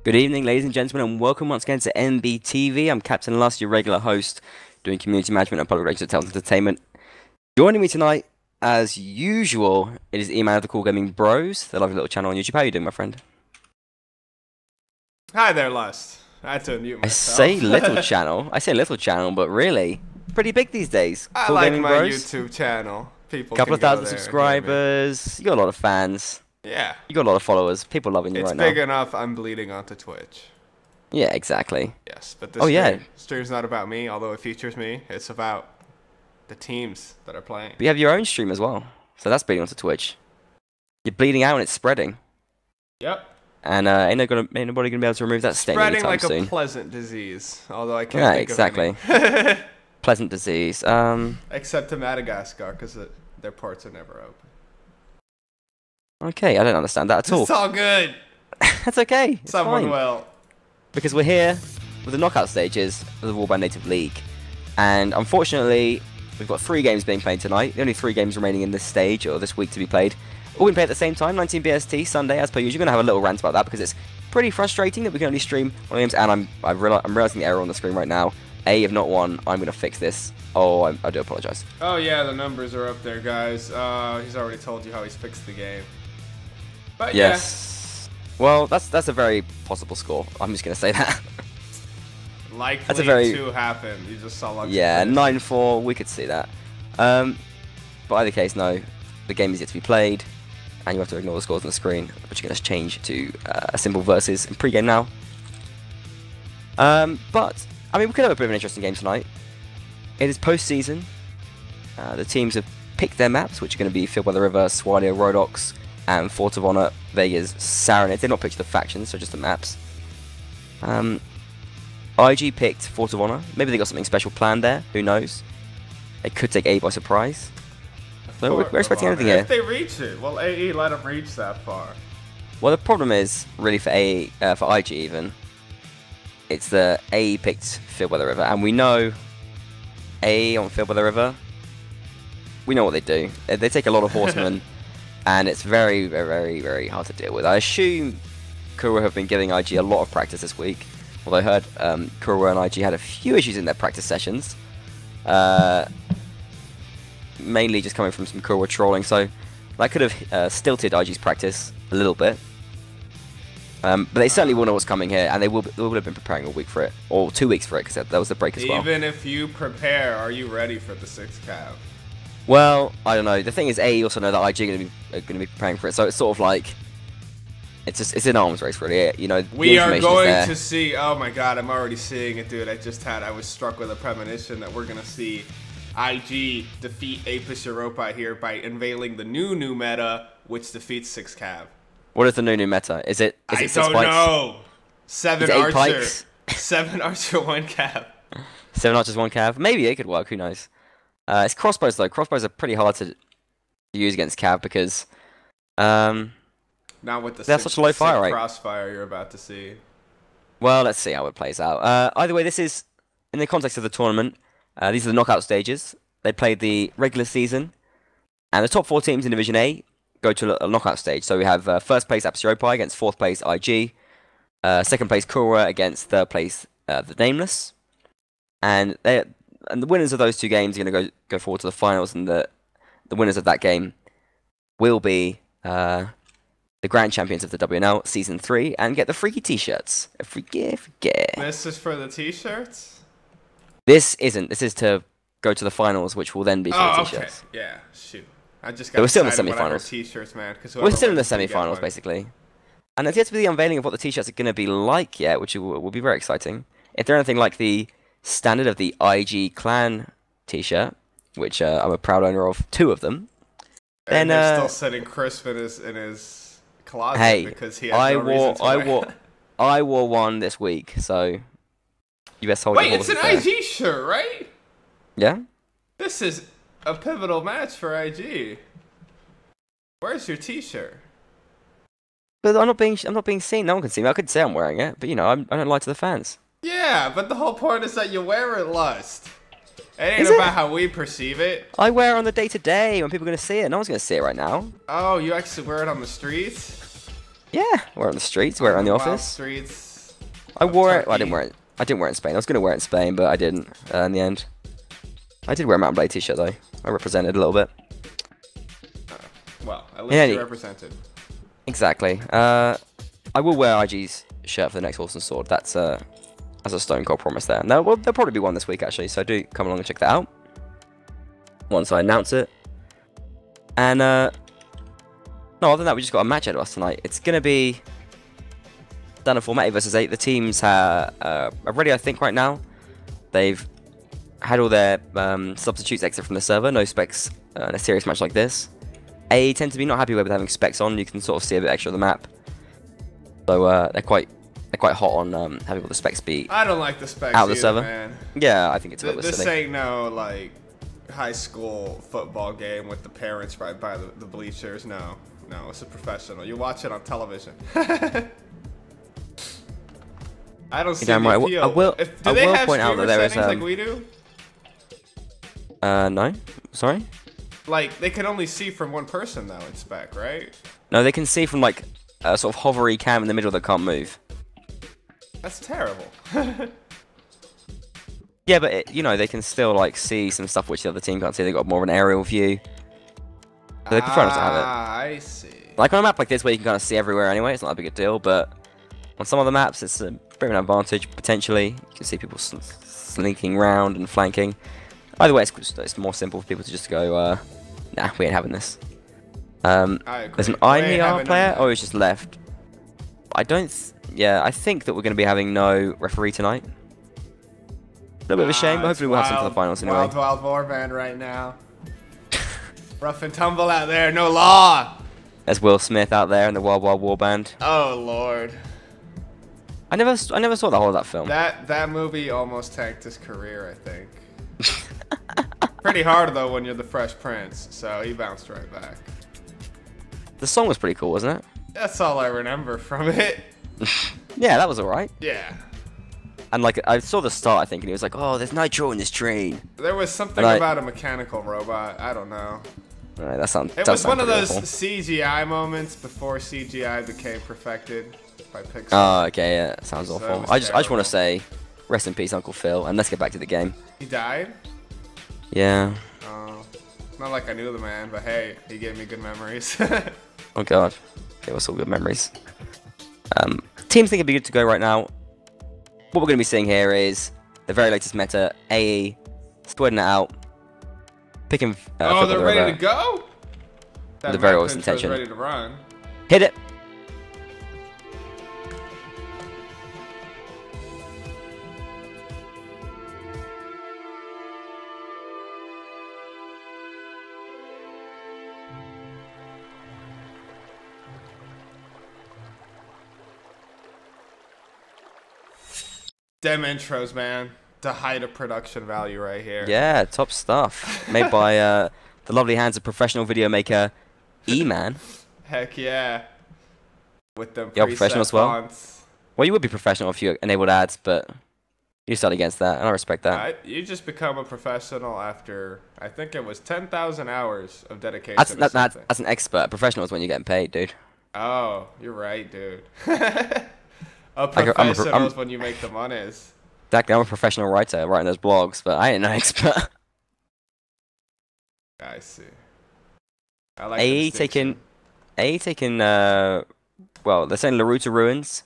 Good evening, ladies and gentlemen, and welcome once again to NBTV. I'm Captain Lust, your regular host, doing community management and public relations at Telltale Entertainment. Joining me tonight, as usual, it is E-Man of the Cool Gaming Bros, the lovely little channel on YouTube. How are you doing, my friend? Hi there, Lust. I had to unmute myself. I say little channel, but really, pretty big these days. I Cool like Gaming my Bros. YouTube channel. People Couple of can go thousand there and hear me. subscribers. You got a lot of fans. Yeah. You got a lot of followers. People loving you It's right now. big enough, I'm bleeding onto Twitch. Yeah, exactly. Yes, but this yeah. stream's not about me, although it features me. It's about the teams that are playing. But you have your own stream as well, so that's bleeding onto Twitch. You're bleeding out and it's spreading. Yep. And ain't nobody gonna be able to remove that stain Spreading anytime like soon. a pleasant disease, although I can't think exactly. of any. Pleasant disease. Except to Madagascar, because their ports are never open. Okay, I don't understand that at all. It's all good. That's okay. It's Someone fine. will. Because we're here with the knockout stages of the Warband Native League. And unfortunately, we've got 3 games being played tonight. The only 3 games remaining in this stage, or this week to be played. All being played at the same time, 19 BST, Sunday, as per usual. We're going to have a little rant about that because it's pretty frustrating that we can only stream one games. And I'm realizing the error on the screen right now. Have not won. I'm going to fix this. Oh, I do apologize. Oh yeah, the numbers are up there, guys. He's already told you how he's fixed the game. But Yes. Well, that's a very possible score. I'm just going to say that. yeah, likely That's a very- to happen. You just saw lucky. Yeah, players. 9-4, we could see that. But either case, no. The game is yet to be played, and you have to ignore the scores on the screen, which are going to change to a simple versus in pre-game now. But, I mean, we could have a bit of an interesting game tonight. It is post-season. The teams have picked their maps, which are going to be Filled by the River, Swalia, Rhodox, and Fort of Honor, Vegas, Saranid. They've not picked the factions, so just the maps. IG picked Fort of Honor. Maybe they got something special planned there. Who knows? They could take A by surprise. So we're expecting anything here. If they reach it, well, AE let them reach that far. Well, the problem is really for for IG even. It's the AE picked Filled by the River, and we know AE on Filled by the River. We know what they do. They take a lot of horsemen, and it's very, very, very, very hard to deal with. I assume Kura have been giving IG a lot of practice this week. Although I heard Kura and IG had a few issues in their practice sessions. Mainly just coming from some Kura trolling, so that could have stilted IG's practice a little bit. But they certainly will know what's coming here, and they will have been preparing a week for it, or 2 weeks for it, because that was the break as well. Even if you prepare, are you ready for the 6 cav? Well, I don't know. The thing is, AE also know that IG are going to be preparing for it, so it's sort of like it's an arms race, really. You know, We are going to see. Oh my god, I'm already seeing it, dude. I was struck with a premonition that we're gonna see IG defeat Apis Europae here by unveiling the new meta, which defeats 6 cav. What is the new meta? Is it I 6 don't pikes? know. 7 Is it 8 archer, pikes? 7 archer, 1 cav. 7 archers, 1 cav. Maybe it could work. Who knows? It's crossbows though. Crossbows are pretty hard to use against cav because Not with the That's such a low fire rate. crossfire you're about to see. well, let's see how it plays out. Either way, this is in the context of the tournament. These are the knockout stages. They played the regular season, and the top 4 teams in Division A go to a knockout stage. So we have first place Apis Europae against 4th place IG, second place Kura against 3rd place the Nameless, and the winners of those 2 games are going to go forward to the finals, and the winners of that game will be the grand champions of the WNL Season 3 and get the freaky t-shirts. Freaky. This is for the t-shirts? This isn't. This is to go to the finals, which will then be for the Oh, t-shirts. okay. Yeah, shoot. I just But got we're still in the excited when I heard semi-finals. T-shirts, man. We're still in the semi-finals, basically. And there's yet to be the unveiling of what the t-shirts are going to be like yet, which will be very exciting. If they're anything like the standard of the IG Clan t-shirt, which I'm a proud owner of 2 of them, And then they're still sitting crisp in his closet hey, because he has no reason to wear. I wore one this week, so you best hold your Wait, it's an horses there. IG shirt, right? Yeah? This is a pivotal match for IG. Where's your t-shirt? But I'm not being seen. No one can see me. I could say I'm wearing it, but you know, I don't lie to the fans. Yeah, but the whole point is that you wear it, Lust. It ain't Is it? about how we perceive it. I wear it on the day-to-day when people are going to see it. No one's going to see it right now. Oh, you actually wear it on the streets? Yeah, wear it on the streets, wear it on the Wild office. streets. I of wore it. Well, I Turkey. didn't wear it. I didn't wear it in Spain. I was gonna wear it in Spain, but I didn't in the end. I did wear a Mount and Blade t-shirt though. I represented a little bit. Well, at least Yeah, you represented. Exactly. I will wear IG's shirt for the next Horse and Sword. That's a Stone Cold promise there. No, well, there'll probably be one this week actually, so do come along and check that out once I announce it. And no, other than that, we just got a match ahead of us tonight. It's gonna be standard format 8 versus 8. The teams are ready, I think, right now. They've had all their substitutes exit from the server. No specs in a serious match like this. A tend to be not happy with having specs on. You can sort of see a bit extra of the map. So they're quite hot on having all the specs be I don't like the specs out of the either, server. man. Yeah, I think it's a little bit This silly. ain't no like high school football game with the parents right by the bleachers. No, it's a professional. You watch it on television. I don't see Damn the right. appeal. I will Do they have point out that streamer there is settings like we do? no, sorry. Like they can only see from one person though in spec, right? No, they can see from like a sort of hovery cam in the middle that can't move. That's terrible. Yeah, but you know, they can still like see some stuff which the other team can't see. They got more of an aerial view. So they prefer not to have it. I see. Like on a map like this where you can kind of see everywhere anyway, it's not a big a deal. But on some other maps, it's a bit of an advantage potentially. You can see people slinking around and flanking. Either way, it's more simple for people to just go, nah, we ain't having this. There's an INER player, or he's just left. Yeah, I think that we're going to be having no referee tonight. A little bit of a shame, but hopefully we'll have some for the finals anyway. Wild warband right now. Rough and tumble out there, no law. There's Will Smith out there in the Wild Wild War Band. Oh lord. I never saw the whole of that film. That movie almost tanked his career, I think. Pretty hard though when you're the Fresh Prince, so he bounced right back. The song was pretty cool, wasn't it? That's all I remember from it. Yeah, that was alright. Yeah. And like, I saw the start, I think, and he was like, "Oh, there's nitro in this train." There was something about a mechanical robot. I don't know. Alright, that sounds. It was one of those CGI moments before CGI became perfected by Pixar. Oh, okay, yeah, sounds So awful. it was I just want terrible. to say, rest in peace, Uncle Phil, and let's get back to the game. He died? Yeah. Oh. Not like I knew the man, but hey, he gave me good memories. Oh god, gave us all good memories. Teams think it'd be good to go right now. What we're going to be seeing here is the very latest meta, AE, spreading it out, picking. Oh, they're ready to go? That The very map honest intro's intention. ready to run. Hit it. Dem intros, man. The height of production value right here. Yeah, top stuff. Made by the lovely hands of professional video maker E-Man. Heck yeah. With them You're professional preset as well? fonts. Well, you would be professional if you enabled ads, but you started against that, and I respect that. You just become a professional after, I think it was 10,000 hours of dedication That's, to that, something. that's an expert. Professional is when you're getting paid, dude. Oh, you're right, dude. A I'm professional is when you make the monies. Exactly, I'm a professional writer writing those blogs, but I ain't no expert. I see. I like AE the taking, well, they're saying Laruta Ruins.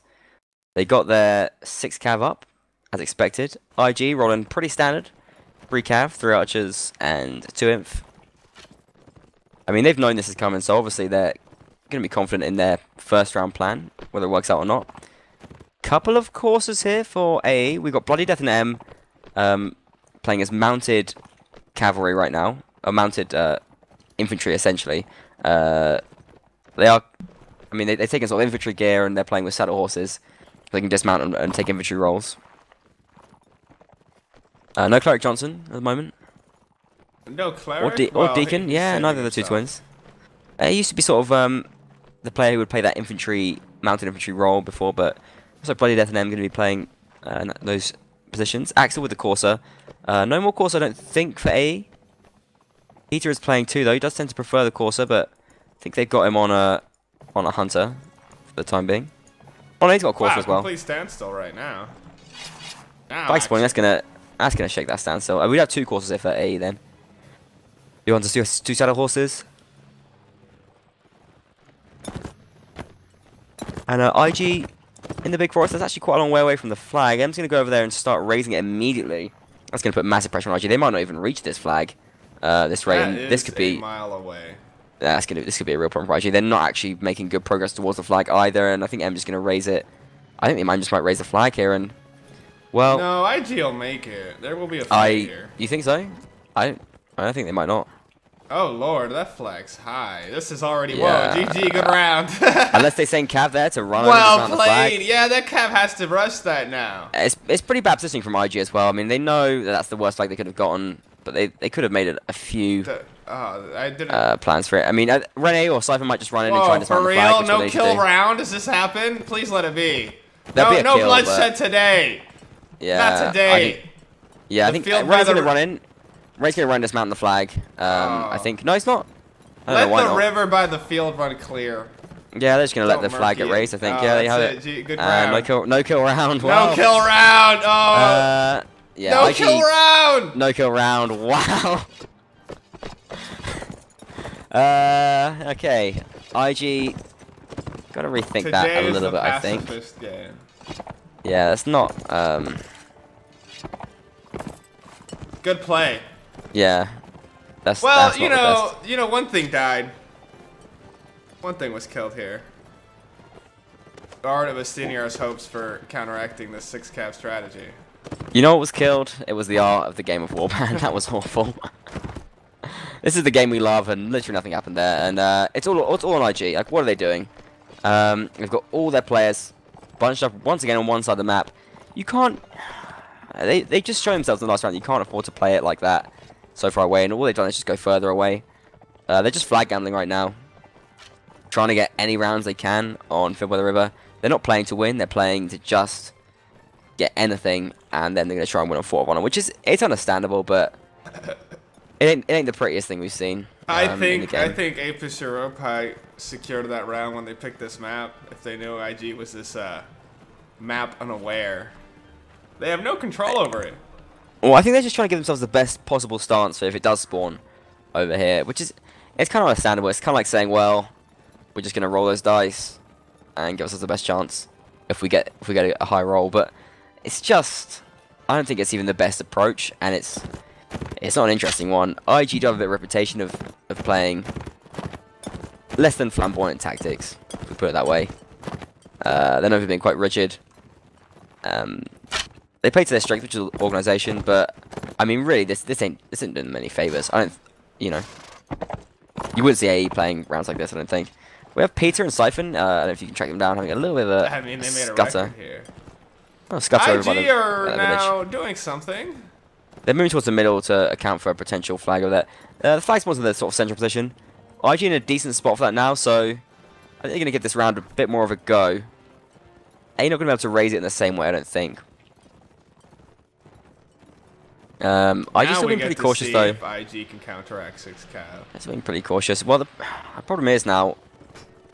They got their 6 cav up, as expected. IG rolling pretty standard. 3 cav, 3 archers, and 2 inf. I mean, they've known this is coming, so obviously they're going to be confident in their first round plan, whether it works out or not. Couple of courses here for AE. We've got Bloody Death and M playing as mounted cavalry right now. Or mounted infantry, essentially. They are... I mean, they're taking sort of infantry gear and they're playing with saddle horses. They can dismount and take infantry rolls. No Cleric Johnson at the moment. No cleric? Or Deacon. Yeah, neither of the two twins. He used to be sort of the player who would play that infantry, mounted infantry role before, but looks like Bloody Death and M going to be playing those positions. Axel with the Corsa. No more Corsa, I don't think, for AE. Peter is playing too, though. He does tend to prefer the Corsa, but I think they've got him on a Hunter for the time being. Oh, no, he's got a course Wow, as well. complete standstill right now. Bike spawning, that's gonna shake that standstill. We'd have 2 courses here for AE then. You want to do 2 saddle horses? And IG in the big forest, that's actually quite a long way away from the flag. I'm just gonna go over there and start raising it immediately. That's gonna put massive pressure on IG. They might not even reach this flag, this rate. And this could be a mile away. this could be a real problem for IG. They're not actually making good progress towards the flag either, and I think I'm just gonna raise it. I think they might just raise the flag here, and well, no, IG will make it. There will be a flag here. You think so? I think they might not. Oh lord, that flag's high. This is already whoa. GG, good round. Unless they send Cav there to run well over the flag. Yeah, that Cav has to rush that now. It's pretty bad positioning from IG as well. I mean, they know that that's the worst flag they could have gotten, but they could have made it a few I didn't. plans for it. I mean, Rene or Cypher might just run in and try and dismount the flag. For real? No kill round? Does this happen? Please let it be. There'll be a no kill, bloodshed today. Yeah. Not today. I think Rene's gonna run in. Rene's gonna run and dismount the flag. I think. No, he's not. Let the river by the field run clear. Yeah, they're just gonna let the flag get raised. I think. Yeah, they have it. Good round. No kill round. Wow. No kill round. Oh. Yeah. No kill round. No kill round. Wow. Okay. IG. Gotta rethink that a little bit. I think. Game. Yeah, that's not. Good play. Yeah. That's. Well, that's you know, one thing died. One thing was killed here. The art of Istiniar's hopes for counteracting this 6-cap strategy. You know what was killed? It was the art of the game of Warband. That was awful. This is the game we love, and literally nothing happened there. And it's all on IG. Like, what are they doing? They've got all their players bunched up once again on one side of the map. You can't. They just show themselves in the last round. You can't afford to play it like that so far away, and all they've done is just go further away. They're just flag gambling right now, trying to get any rounds they can on Filled by the River. They're not playing to win. They're playing to just get anything, and then they're going to try and win on 4 of Honor, which is it's understandable, but it ain't the prettiest thing we've seen. I think Apis Europae secured that round when they picked this map. If they knew IG was this map unaware, they have no control over it. Well, I think they're just trying to give themselves the best possible stance for if it does spawn over here, which is it's kind of understandable. It's kind of like saying, well, we're just gonna roll those dice and give ourselves the best chance if we get a high roll. But it's just I don't think it's even the best approach, and it's not an interesting one. IG do have a bit of a reputation of playing less than flamboyant tactics, if we put it that way. They're known for being quite rigid. They play to their strength, which is organisation, but I mean, really, this ain't doing them any favours. I don't, you wouldn't see AE playing rounds like this. I don't think. We have Peter and Siphon. I don't know if you can track them down, having a little bit of a I mean, they made scutter. A record here. Oh, scutter over by IG the are now village. doing something. They're moving towards the middle to account for a potential flag over there. The flag spawns in the sort of central position. IG in a decent spot for that now, so I think they're going to give this round a bit more of a go. AE not going to be able to raise it in the same way, I don't think. IG still being pretty cautious though. If IG can counteract 6-cap. It's being pretty cautious. Well, the problem is now,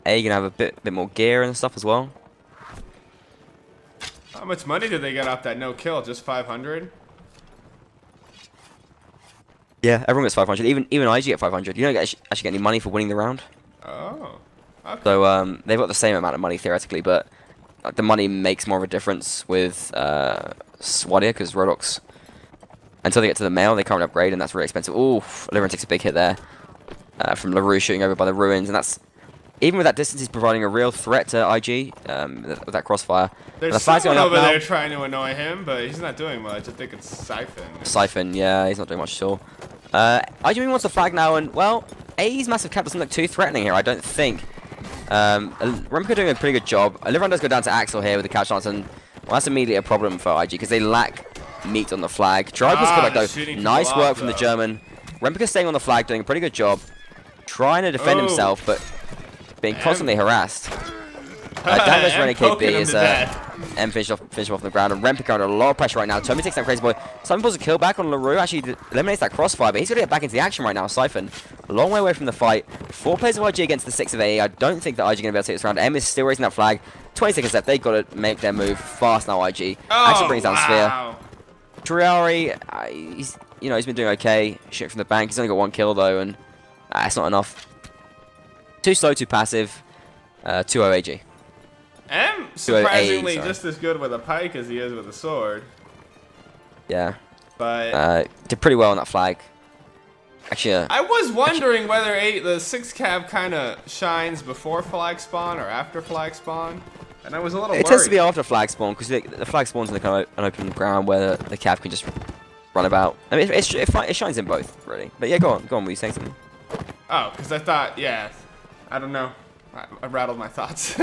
AE going to have a bit more gear and stuff as well. How much money did they get off that no kill? Just 500? Yeah, everyone gets 500. Even IG get 500. You don't actually get any money for winning the round. Oh. Okay. So they've got the same amount of money theoretically, but the money makes more of a difference with Swadia because Rodox. Until they get to the mail, they can't upgrade, and that's really expensive. Ooh, Liverin takes a big hit there from LaRue shooting over by the ruins, and that's even with that distance, he's providing a real threat to IG with that crossfire. There's someone over there trying to annoy him, but he's not doing much. I think it's Siphon. Siphon, yeah, he's not doing much at all. IG wants the flag now, and well, AE's massive cap doesn't look too threatening here, I don't think. Remco doing a pretty good job. Liverin does go down to Axel here with the catch chance, and well, that's immediately a problem for IG because they lack meat on the flag. Driver's good, though. Nice work from the German. Rempica staying on the flag, doing a pretty good job. Trying to defend himself, but being constantly harassed. Down goes Renegade B. M finish off on the ground, and Rempica under a lot of pressure right now. Tommy takes down Crazy Boy. Siphon pulls a kill back on LaRue, actually eliminates that crossfire, but he's going to get back into the action right now. Siphon, a long way away from the fight. 4 players of IG against the 6 of AE. I don't think that IG are going to be able to take this round. M is still raising that flag. 20 seconds left. They've got to make their move fast now, IG. Actually brings down Sphere. Triari, he's been doing okay. Shooting from the bank. He's only got 1 kill, though, and that's not enough. Too slow, too passive. 2-0 AG. M surprisingly just as good with a pike as he is with a sword. Yeah. But did pretty well on that flag. Actually, I was wondering whether the 6 cav kind of shines before flag spawn or after flag spawn, and I was a little worried. It tends to be after flag spawn because the flag spawns in the kind of an open ground where the cav can just run about. I mean, it shines in both really. But yeah, go on. Were you saying something? Oh, because I thought, yeah, I don't know. I rattled my thoughts.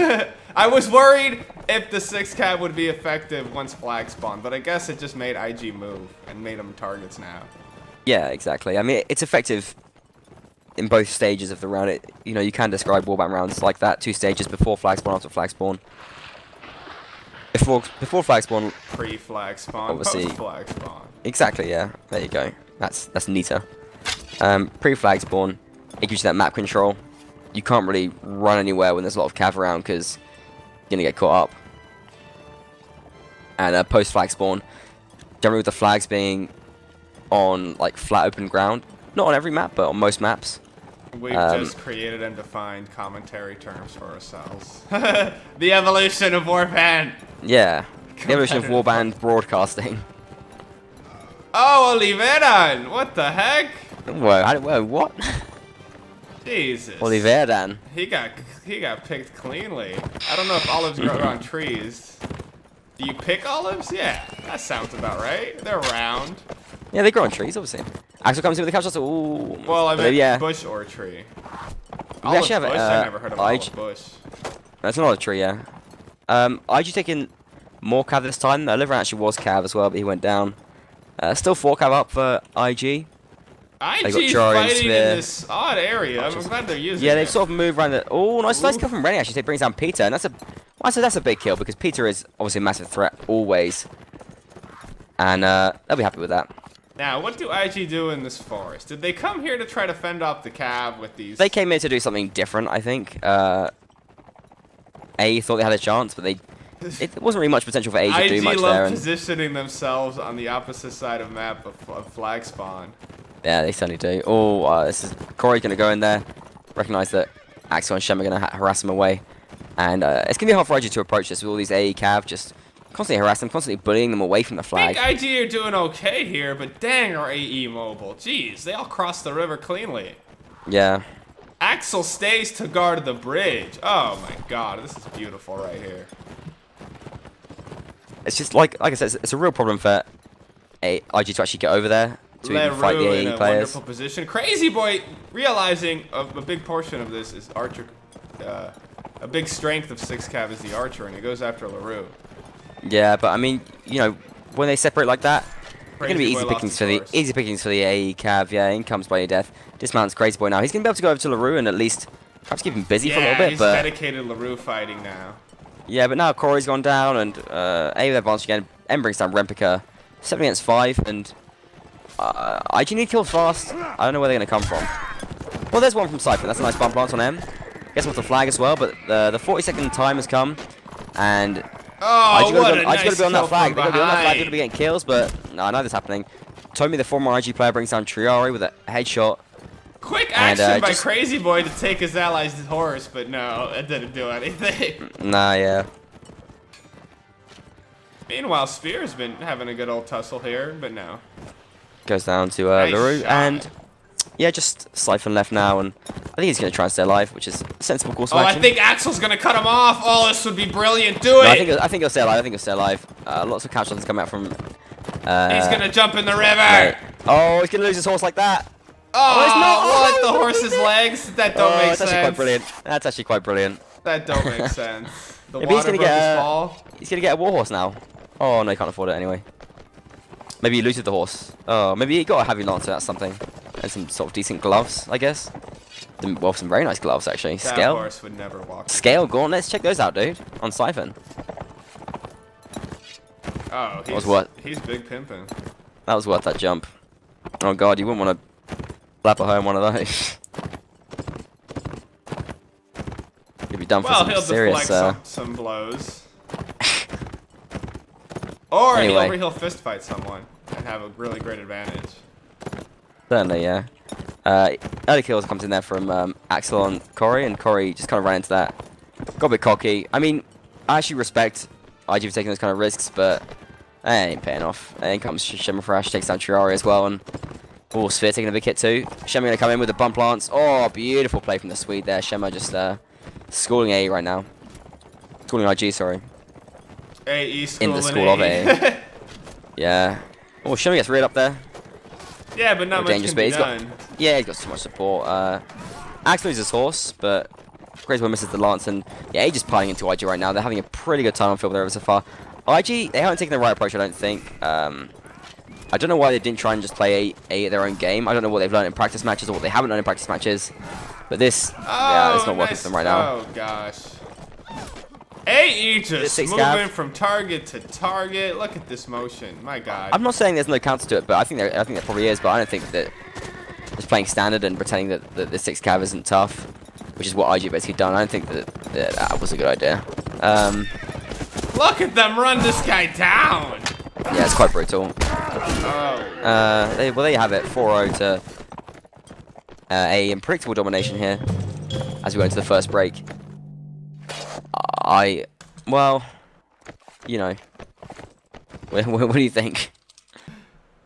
I was worried if the 6 cav would be effective once flag spawned, but I guess it just made IG move and made them targets now. Yeah, exactly. I mean, it's effective in both stages of the round. You can describe warband rounds like that: 2 stages, before flag spawn, after flag spawn. Before flag spawn, pre-flag spawn, obviously. Post-flag spawn. Exactly. Yeah. There you go. That's neater. Pre-flag spawn, it gives you that map control. You can't really run anywhere when there's a lot of cav around because you're gonna get caught up. And post-flag spawn, generally with the flags being on like flat open ground, not on every map, but on most maps. We've just created and defined commentary terms for ourselves. The evolution of warband. Yeah, the evolution of warband broadcasting. Oh, Oliveira! What the heck? Whoa, what? Jesus. Oliveira. He got picked cleanly. I don't know if olives grow on trees. Do you pick olives? Yeah, that sounds about right. They're round. Yeah, they grow on trees, obviously. Axel comes in with the couch. Ooh. Well, I meant bush or tree. We actually have bush? I never heard of olive bush. That's not a tree, yeah. IG taking more cav this time. Oliver actually was cav as well, but he went down. Still 4 cav up for IG. IG's fighting in this odd area. I'm glad they're using it. Yeah, they sort of move around the... Oh, nice kill from Rennie, actually. It brings down Peter, and that's a big kill, because Peter is obviously a massive threat, always. And they'll be happy with that. Now, what do IG do in this forest? Did they come here to try to fend off the cav with these... They came here to do something different, I think. A thought they had a chance, but it wasn't really much potential for A to do much there. IG love positioning themselves on the opposite side of map of flag spawn. Yeah, they certainly do. Oh, Corey's going to go in there, recognize that Axel and Shem are going to harass him away. And it's going to be hard for IG to approach this with all these AE cav just constantly harassing them, constantly bullying them away from the flag. I think IG are doing okay here, but dang are AE mobile. Jeez, they all crossed the river cleanly. Yeah. Axel stays to guard the bridge. Oh my god, this is beautiful right here. It's just, like I said, it's a real problem for IG to actually get over there. To even fight the AE in a players. Wonderful position. Crazy Boy realizing a big portion of this is Archer. A big strength of 6 cav is the Archer, and he goes after LaRue. Yeah, but I mean, when they separate like that, they're gonna be easy pickings for the AE cav. Yeah, in comes by your death. Dismounts Crazy Boy now. He's gonna be able to go over to LaRue and at least perhaps keep him busy for a little bit. He's but dedicated LaRue fighting now. Yeah, but now Corey's gone down and AE with advantage again. M brings down Rempica, 7 against 5, and IG need kills fast. I don't know where they're gonna come from. Well, there's one from Siphon. That's a nice bump lance on M. Gets off the flag as well, but the 40-second time has come, and IG gotta be on that flag. They're gonna be on that flag. They're gonna be getting kills, but no, neither's happening. Tommy, the former IG player, brings down Triari with a headshot. Quick action by Crazy Boy to take his ally's horse, but no, it didn't do anything. Nah, yeah. Meanwhile, Spear's been having a good old tussle here, but no. Goes down to LaRue, and yeah, just Siphon left now, and I think he's going to try and stay alive, which is a sensible course of action. I think Axel's going to cut him off. Oh, this would be brilliant. Do it. No, I think he'll stay alive. I think he'll stay alive. Lots of catch shots coming out from... he's going to jump in the river. Right. Oh, he's going to lose his horse like that. Oh, it's not what? The horse's legs? That don't make sense. That's actually quite brilliant. That's actually quite brilliant. That don't make sense. The Maybe water broke his fall. He's going to get a warhorse now. Oh, no, he can't afford it anyway. Maybe he looted the horse. Oh, maybe he got a heavy lancer, that's something. And some sort of decent gloves, I guess. Well, some very nice gloves, actually. That Scale. horse would never walk. Scale gauntlets, check those out, dude. On Siphon. Oh, he's big pimping. That was worth that jump. Oh god, you wouldn't want to slap a home one of those. You'd be done for some serious. Well, he'll deflect some blows. Or anyway. he'll fist fight someone and have a really great advantage. Certainly, yeah. Early kills comes in there from Axel on Corey, and Corey just kind of ran into that. Got a bit cocky. I mean, I actually respect IG for taking those kind of risks, but that ain't paying off. And in comes Shema Fresh, takes down Triari as well, and Sphere taking a big hit too. Shema gonna come in with the bump lance. Oh, beautiful play from the Swede there. Shema just schooling AE right now. Schooling IG, sorry. AE schooling in the school of AE. Yeah. Oh, Shema gets reared up there. Yeah, but not much can be done. Yeah, he's got so much support. Axel loses his horse, but Grayswell misses the lance, and yeah, he's just piling into IG right now. They're having a pretty good time on field there so far. IG, they haven't taken the right approach, I don't think. I don't know why they didn't try and just play a their own game. I don't know what they've learned in practice matches or what they haven't learned in practice matches. But this, yeah, it's not working for them right now. Oh gosh. AE just moving from target to target. Look at this motion. My god. I'm not saying there's no counter to it, but I think there probably is. But I don't think that just playing standard and pretending that the 6 cav isn't tough, which is what IG basically done. I don't think that was a good idea. Look at them run this guy down. Yeah, it's quite brutal. Oh. Well, there you have it. 4-0 to a unpredictable domination here as we go into the first break. Well, you know, what do you think?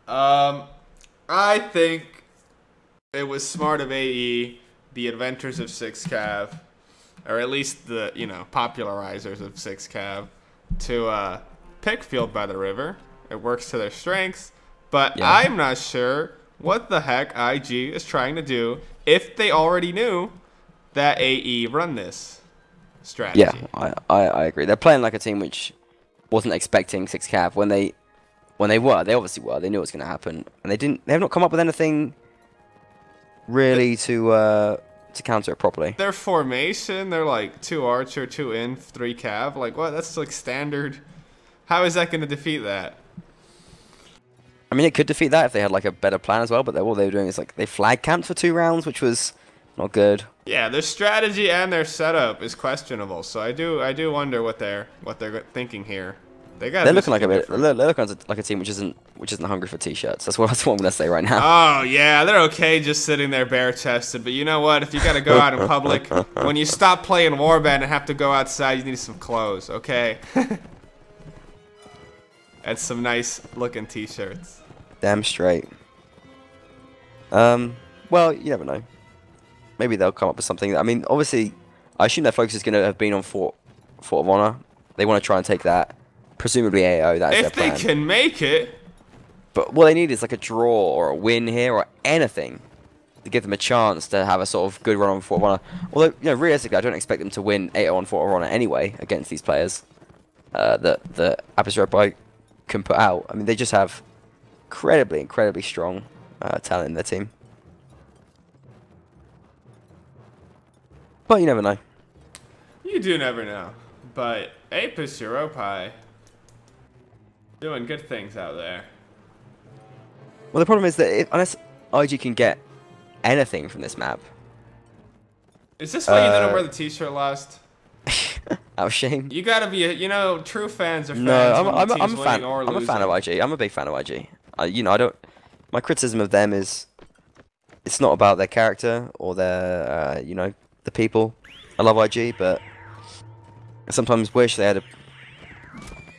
I think it was smart of AE, the inventors of 6cav, or at least the, popularizers of 6cav, to pick Field by the River. It works to their strengths, but yeah. I'm not sure what the heck IG is trying to do if they already knew that AE run this strategy. Yeah, I agree. They're playing like a team which wasn't expecting 6cav when they were. They obviously were. They knew it was going to happen, and they have not come up with anything really to counter it properly. Their formation, they're like 2 archer, 2 inf, 3 cav. Like what? That's like standard. How is that going to defeat that? I mean, it could defeat that if they had like a better plan as well. But all they were doing is like they flag camped for 2 rounds, which was not good. Yeah, their strategy and their setup is questionable. So I do wonder what they're thinking here. They're looking like a team which isn't hungry for t-shirts. That's what I'm gonna say right now. Oh yeah, they're okay just sitting there bare chested. But you know what? If you gotta go out in public, when you stop playing Warband and have to go outside, you need some clothes, okay? And some nice looking t-shirts. Damn straight. Well, you never know. Maybe they'll come up with something. I mean, obviously, I assume their focus is gonna have been on Fort of Honor. They want to try and take that. Presumably AO, that's their plan. If they can make it. But what they need is like a draw or a win here or anything to give them a chance to have a sort of good run on Fort of Honor. Although, realistically, I don't expect them to win 8-0 on Fort of Honor anyway against these players that Europae can put out. I mean, they just have incredibly strong talent in their team. But you never know. You do never know. But Europae doing good things out there. Well, the problem is that unless IG can get anything from this map. Is this why you didn't wear the t-shirt last? Out of shame. You gotta be, true fans are fans. No, I'm a fan. I'm a fan of IG. I'm a big fan of IG. I don't. My criticism of them is, it's not about their character or their, the people. I love IG, but I sometimes wish they had a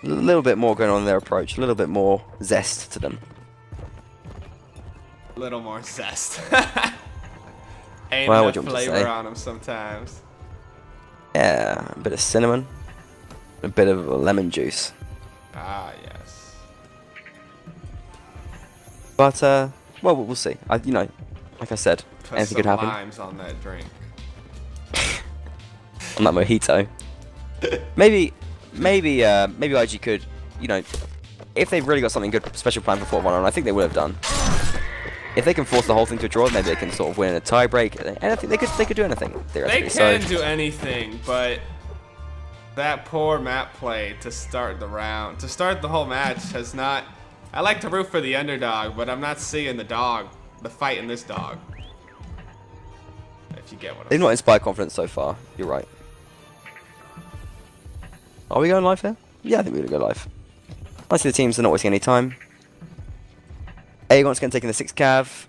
little bit more going on in their approach, a little bit more zest to them. A little more zest. Ain't well, enough flavor on them sometimes. Yeah, a bit of cinnamon, a bit of lemon juice. Ah, yes. But well, we'll see. Like I said, put anything could happen. Limes on that drink. On that mojito. maybe IG could, if they've really got something good, special plan for Fort of Honor, and I think they would have done. If they can force the whole thing to a draw, maybe they can sort of win in a tiebreak. And I think they could do anything. They can do anything, but That poor map play to start the round. To start the whole match has not... I like to root for the underdog, but I'm not seeing the fight in this dog. If you get what I'm They've not inspired confidence so far. You're right. Are we going live here? Yeah, I think we're going to go live. I see the teams are not wasting any time. Aegon's going to take in the 6 cav.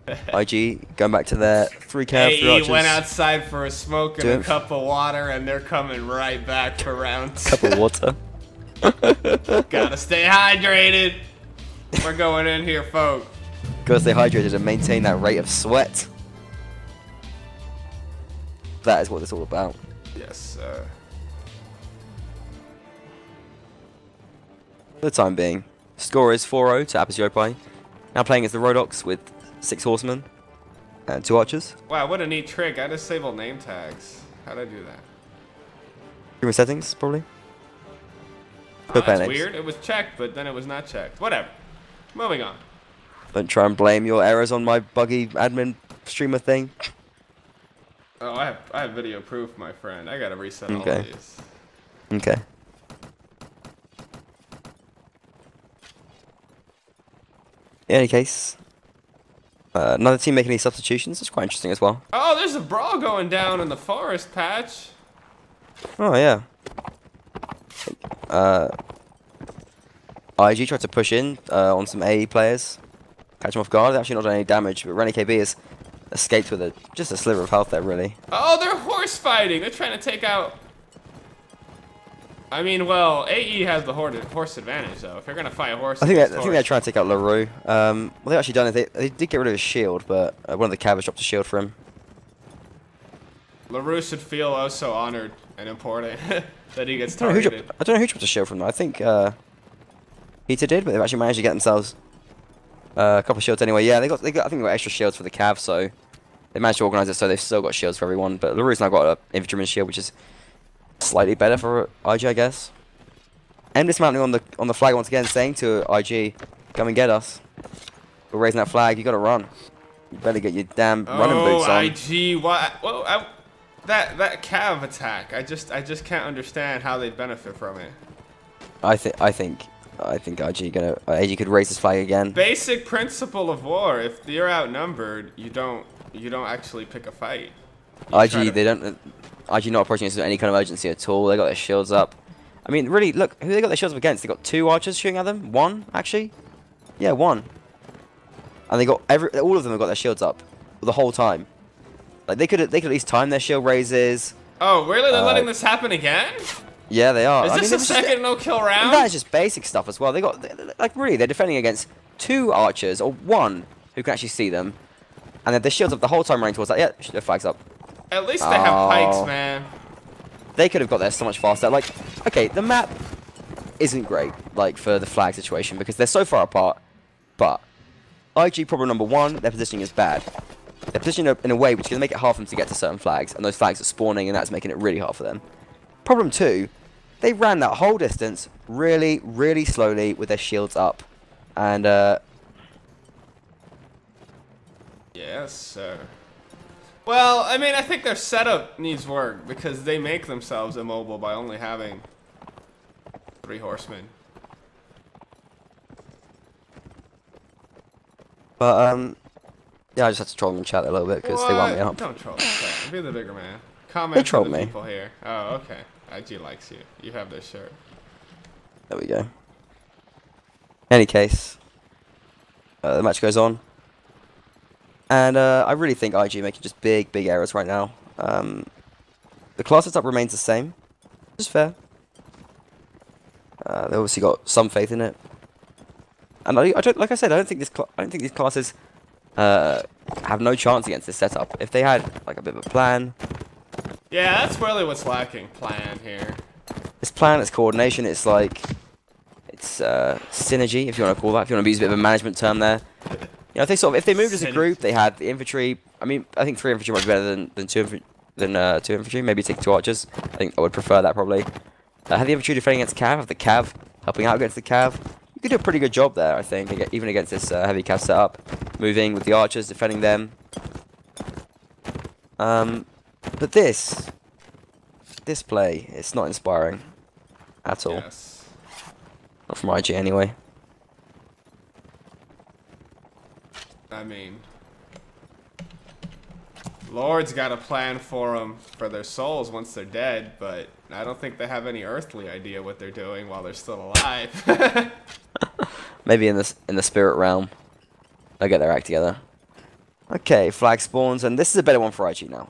IG going back to their 3 cav. 3 archers. went outside for a smoke and a cup of water, and they're coming right back for round 2. Cup of water. Gotta stay hydrated. We're going in here, folk. Gotta stay hydrated and maintain that rate of sweat. That is what it's all about. Yes, sir. For the time being, score is 4-0 to Europae. Now playing as the Rodox with 6 horsemen and 2 archers. Wow, what a neat trick. I disabled name tags. How'd I do that? Human settings, probably. That's weird. It was checked, but then it was not checked. Whatever. Moving on. Don't try and blame your errors on my buggy admin streamer thing. Oh, I have video proof, my friend. I gotta reset all Okay. of these. Okay. In any case, another team making any substitutions. It's quite interesting as well. Oh, there's a brawl going down in the forest patch. Oh yeah. IG tried to push in on some AE players, catch them off guard. They've actually not done any damage, but Rennie KB has escaped with just a sliver of health there, really. Oh, they're horse fighting. They're trying to take out... I mean, well, AE has the horse advantage, though. If you're going to fight a horse... I think they're trying to take out LaRue. What they've actually done is they did get rid of his shield, but one of the cabbage dropped a shield for him. LaRue should feel oh so honored and important that he gets targeted. I don't know who dropped a shield from them. I think Peter did, but they've actually managed to get themselves a couple of shields anyway. Yeah, I think they got extra shields for the cav, so they managed to organize it so they've still got shields for everyone. But LaRue's now got an infantryman's shield, which is slightly better for IG, I guess. M dismounting on the flag once again, saying to IG, "Come and get us. We're raising that flag. You got to run. You better get your damn running boots on." IG, what? Whoa, that cav attack. I just can't understand how they benefit from it. I think IG could raise his flag again. Basic principle of war: if you're outnumbered, you don't actually pick a fight. IG not approaching this with any kind of urgency at all. They got their shields up. I mean, really, look who they got their shields up against. They got 2 archers shooting at them. 1 actually, yeah, 1. And they got all of them have got their shields up the whole time. Like they could at least time their shield raises. Oh, really? They're letting this happen again? Yeah, they are. Is this a second no-kill round? That is just basic stuff as well. They got really, they're defending against 2 archers or 1 who can actually see them, and they have their shields up the whole time running towards that. Yeah, their flags up. At least they have pikes, man. They could have got there so much faster. Like, okay, the map isn't great, like, for the flag situation because they're so far apart. But IG problem number 1, their positioning is bad. They're positioned in a way which is going to make it hard for them to get to certain flags, and those flags are spawning, and that's making it really hard for them. Problem 2, they ran that whole distance really, really slowly with their shields up, and yes, sir. Well, I mean, I think their setup needs work because they make themselves immobile by only having 3 horsemen. But yeah, I just had to troll them in chat a little bit because they wound me up. Don't troll the chat. Be the bigger man. Comment trolled to the me. people here. Oh, okay. IG likes you. You have their shirt. There we go. In any case, the match goes on. And I really think IG making just big errors right now. The class setup remains the same, which is fair. They obviously got some faith in it. And I don't, like I said, I don't think these classes have no chance against this setup. If they had like a bit of a plan. Yeah, that's really what's lacking. Plan here. It's plan, it's coordination, it's like synergy, if you want to call that. If you want to use a bit of a management term there. You know, if they moved as a group, they had the infantry. I mean, I think 3 infantry might be better than 2 infantry. Maybe take 2 archers. I think I would prefer that probably. Have the infantry defending against cav. Have the cav helping out against the cav. You could do a pretty good job there, I think, even against this heavy cav setup. Moving with the archers, defending them. But this this play, it's not inspiring at all. Yes. Not from IG anyway. I mean, Lord's got a plan for them for their souls once they're dead, but I don't think they have any earthly idea what they're doing while they're still alive. Maybe in the spirit realm, they'll get their act together. Okay, flag spawns, and this is a better one for IG now.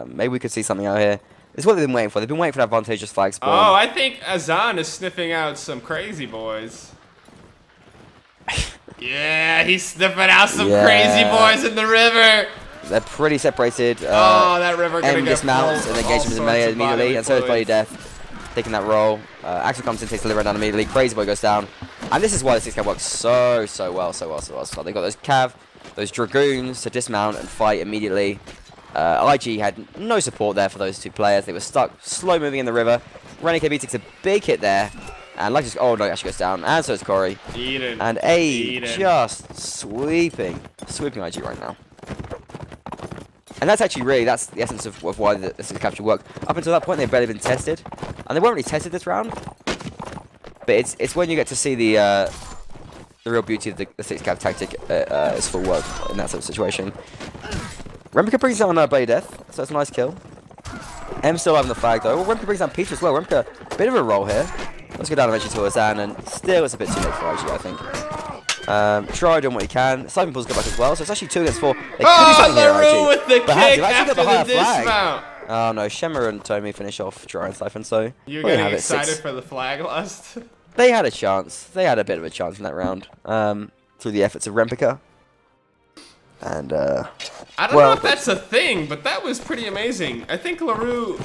Maybe we could see something out here. This is what they've been waiting for. They've been waiting for that advantageous flag spawn. Oh, I think Azan is sniffing out some crazy boys. Yeah, he's sniffing out some crazy boys in the river. They're pretty separated. Oh, that river gonna get dismounts and engages with melee immediately, and so is Bloody fluids. Death taking that role. Axel comes in, takes the liver down immediately. Crazy Boy goes down, and this is why the 6 cav works so well. They've got those cav, those dragoons to dismount and fight immediately. IG had no support there for those 2 players. They were stuck, slow moving in the river. Rennie KB takes a big hit there, and like just oh no, it actually goes down, and so is Corey. Eden. And A just sweeping IG right now. And that's actually really, that's the essence of why the 6 capture worked. Up until that point, they've barely been tested. And they weren't really tested this round. But it's when you get to see the real beauty of the 6 cav tactic is full work in that sort of situation. Remka brings down Blade Death, so that's a nice kill. M still having the flag though. Well, Remka brings down Peter as well. Remka, bit of a roll here. Let's go down eventually to Azan, and still it's a bit too late for IG, I think. Try doing what he can. Siphon Pulls go back as well, so it's actually 2 against 4. They could do something here, LaRue IG. with the Perhaps kick after the dismount. Oh no, Shemmer and Tommy finish off Try and Siphon, so... You're getting excited for the flag lust? They had a chance. They had a bit of a chance in that round. Through the efforts of Rempika. And, I don't know if that's a thing, but that was pretty amazing. I think LaRue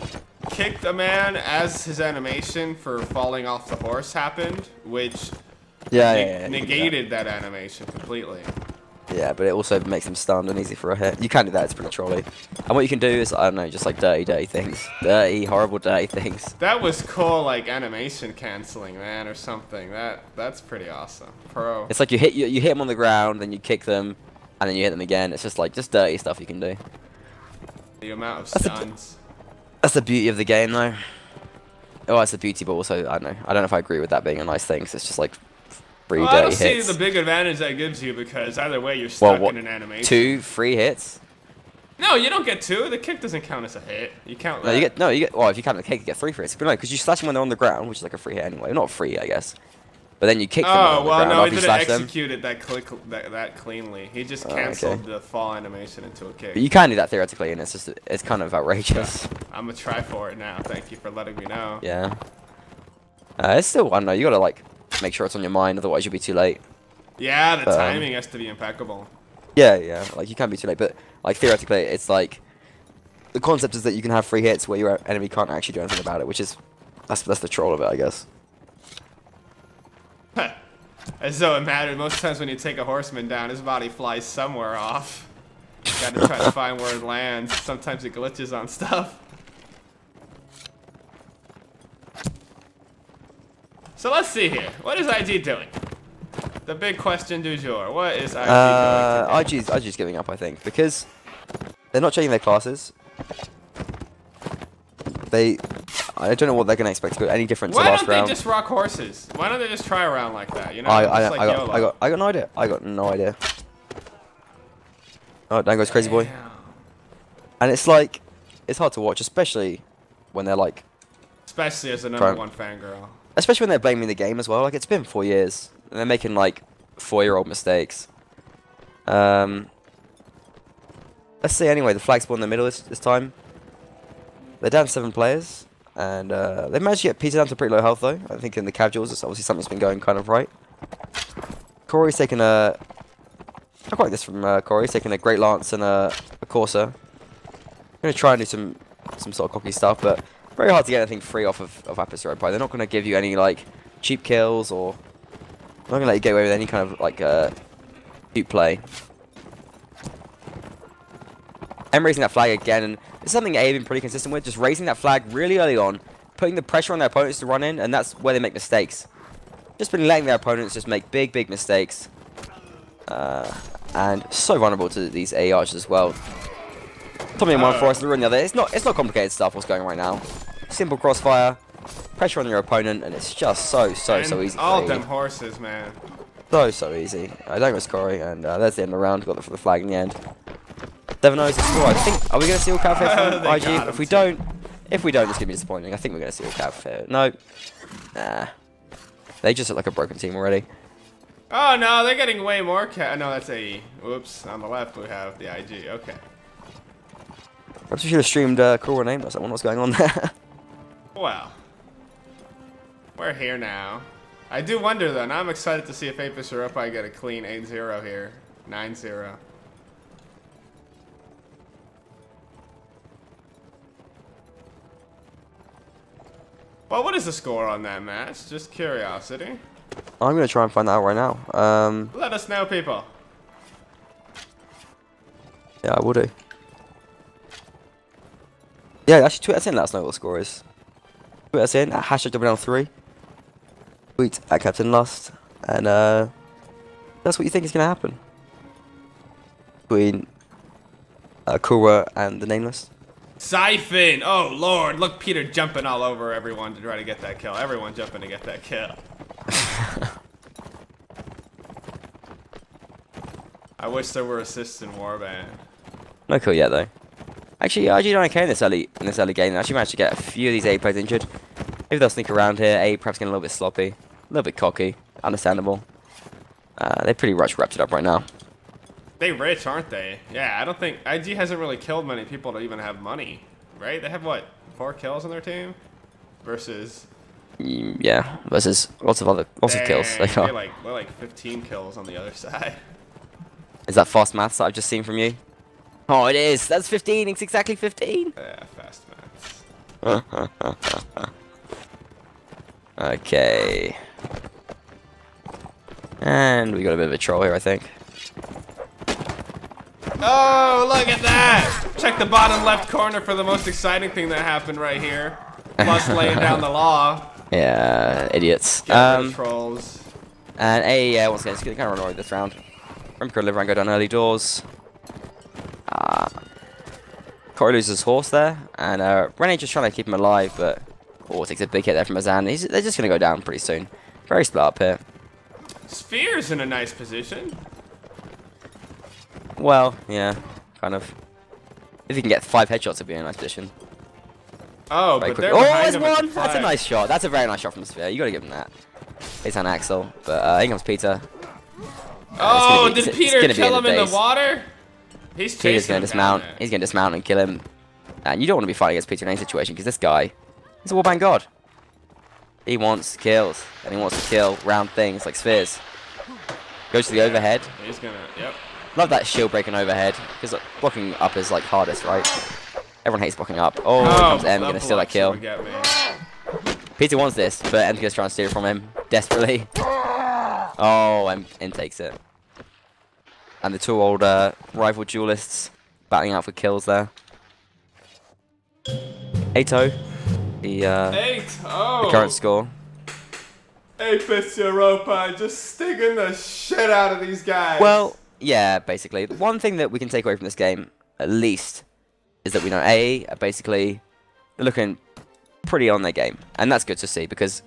kicked a man as his animation for falling off the horse happened, which negated that animation completely. Yeah, but it also makes him stunned and easy for a hit. You can do that, it's pretty trolly. And what you can do is, I don't know, just like dirty things. Dirty, horrible, dirty things. That was cool, like animation canceling, man, or something. That's pretty awesome. Pro. It's like you hit them on the ground, then you kick them, and then you hit them again. It's just like, just dirty stuff you can do. The amount of stuns. That's the beauty of the game, though. Oh, it's the beauty, but also, I don't know. I don't know if I agree with that being a nice thing, because it's just like... Well, I don't see the big advantage that gives you, because either way you're stuck in an animation. 2 free hits? No, you don't get 2. The kick doesn't count as a hit. You count that. You get well, if you count the kick, you get 3 free hits. But no, because you slash them when they're on the ground, which is like a free hit anyway. Not free, I guess. But then you kick them on the ground. No, he didn't execute it that cleanly. He just canceled the fall animation into a kick. But you can do that theoretically, and it's kind of outrageous. Yeah, I'm gonna try for it now. Thank you for letting me know. Yeah. It's still, I don't know, you gotta like make sure it's on your mind, otherwise you'll be too late. Yeah, the timing has to be impeccable. Yeah, like you can be too late, but like theoretically, it's like the concept is that you can have free hits where your enemy can't actually do anything about it, which is that's the troll of it, I guess. As though it mattered. Most times when you take a horseman down, his body flies somewhere off. You gotta try to find where it lands. Sometimes it glitches on stuff. So let's see here. What is IG doing? The big question du jour. What is IG doing today? IG's giving up, I think, because they're not changing their classes. I don't know what they're going to expect to go any different to last round. Why don't they just rock horses? Why don't they just try around like that? You know, I got no idea. I got no idea. Oh, down goes Crazy Boy. And it's like, it's hard to watch, especially when they're like... Especially as a #1 fangirl. Especially when they're blaming the game as well. Like, it's been 4 years, and they're making like 4-year-old mistakes. Let's see anyway, the flag spawn in the middle this time. They're down 7 players, and they managed to get Peter down to pretty low health though. I think in the casuals, it's obviously something's been going kind of right. Corey's taking a... I quite like this from Corey. He's taking a Great Lance and a Corsair. I'm going to try and do some sort of cocky stuff, but very hard to get anything free off of Apis Europae. They're not going to give you any like cheap kills, or they're not going to let you get away with any kind of like cheap play. I'm raising that flag again, and it's something Abe been pretty consistent with, just raising that flag really early on, putting the pressure on their opponents to run in, and that's where they make mistakes. Just been letting their opponents just make big mistakes. And so vulnerable to these AE archers as well. Tommy in one for us, Lure in the other. It's not complicated stuff what's going on right now. simple crossfire, pressure on your opponent, and it's just so easy. All them horses, man. So easy. I don't go scoring, and there's the end of the round. Got the flag in the end. 7-0 is the score. I think. Are we going to see all cav here from IG? If we don't, it's going to be disappointing. I think we're going to see all cav here. No. Nah. They just look like a broken team already. Oh no, they're getting way more no, that's AE. Oops, on the left we have the IG. Okay. Perhaps we should have streamed Cruel Nameless. I wonder what's going on there. Well, we're here now. I do wonder though, now I'm excited to see if Apis Europae get a clean 8-0 here. 9-0. Well, what is the score on that match? Just curiosity. I'm going to try and find that out right now. Let us know, people. Yeah, I will do. Yeah, actually tweet us in, let us know what the score is. Tweet us in at #WNL3. Tweet at Captain Lust. And that's what you think is going to happen. Between Kura and the Nameless. Siphon! Oh lord, look Peter jumping all over everyone to try to get that kill. Everyone jumping to get that kill. I wish there were assists in Warband. No kill yet though. Actually, IG done okay in this early game. They actually managed to get a few of these A players injured. Maybe they'll sneak around here. A perhaps getting a little bit sloppy, a little bit cocky. Understandable. They're pretty wrapped it up right now. They rich, aren't they? Yeah, I don't think IG hasn't really killed many people to even have money, right? They have what, 4 kills on their team, versus. Yeah, versus lots of kills. They're like 15 kills on the other side. Is that fast maths that I've just seen from you? Oh, it is. That's 15. It's exactly 15. Yeah, fast maths. Okay. And we got a bit of a troll here, I think. Oh, look at that! Check the bottom left corner for the most exciting thing that happened right here. Plus laying down the law. Yeah, idiots. Trolls. And A, once again, it's going to kind of run away this round. Remember, live and go down early doors. Corey loses his horse there, and Rene just trying to keep him alive, but takes a big hit there from Azan. They're just going to go down pretty soon. Very split up here. Sphere's in a nice position. Well, yeah, kind of. If you can get 5 headshots, it'd be a nice position. Oh, very but quickly. they're there's him at one! the That's a flag. nice shot. That's a very nice shot from Sphere. You gotta give him that. It's on Axel, but here comes Peter. Oh, did Peter kill kill him in the water? He's chasing Peter's gonna him dismount. down there. He's gonna dismount and kill him. And you don't want to be fighting against Peter in any situation, because this guy, he's a warband god. He wants kills, and he wants to kill round things like spheres. Goes to the overhead. He's gonna, yep. Love that shield breaking overhead, because blocking up is like hardest, right? Everyone hates blocking up. Oh, here comes M, gonna steal that kill. Peter wants this, but M's gonna try and steal it from him desperately. Oh, M takes it. And the 2 old rival duelists battling out for kills there. 8-0. The current score. Apis Europae just stinging the shit out of these guys. Well, yeah, basically. One thing that we can take away from this game, at least, is that we know A, basically, they're looking pretty on their game. And that's good to see, because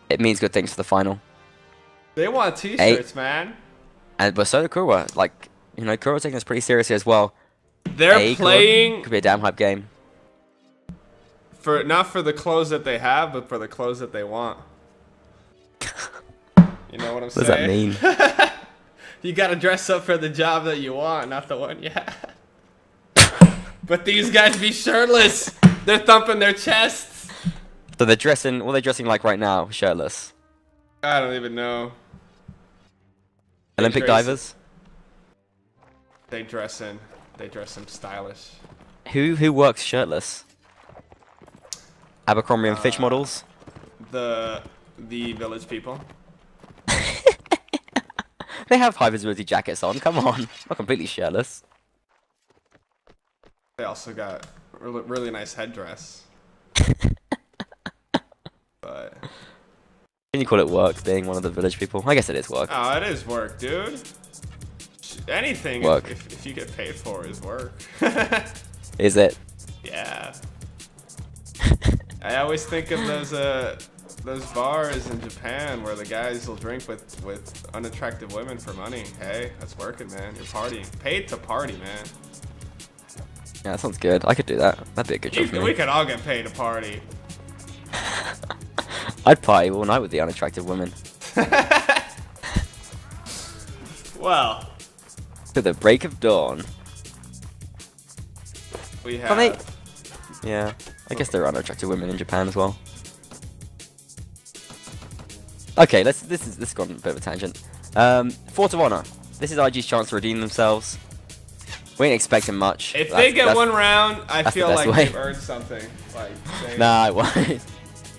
it means good things for the final. They want t-shirts, man. But so do Kura. Like, you know, Kura taking this pretty seriously as well. They're playing... Could be a damn hype game. Not for the clothes that they have, but for the clothes that they want. You know what I'm saying? What does that mean? You gotta dress up for the job that you want, not the one you have. But these guys be shirtless. They're thumping their chests. So they're dressing, what are they dressing like right now? Shirtless. I don't even know. Olympic divers? They dress in stylish. Who works shirtless? Abercrombie and Fitch models? The village people. They have high visibility jackets on, come on. Not completely shirtless. They also got really nice headdress. But Can you call it work, being one of the village people? I guess it is work. oh, it is work, dude. Anything Work. if you get paid for is work. Is it? Yeah. I always think of those bars in Japan where the guys will drink with unattractive women for money. Hey, that's working, man. You're partying. Paid to party, man. Yeah, that sounds good. I could do that. That'd be a good job for me. We could all get paid to party. I'd party all night with the unattractive women. Well, to the break of dawn. We have. Yeah, I guess there are unattractive women in Japan as well. Okay, this has gone a bit of a tangent. Fort of Honor. This is IG's chance to redeem themselves. We ain't expecting much. If they get one round, I feel like they've earned something. Like, nah, it won't.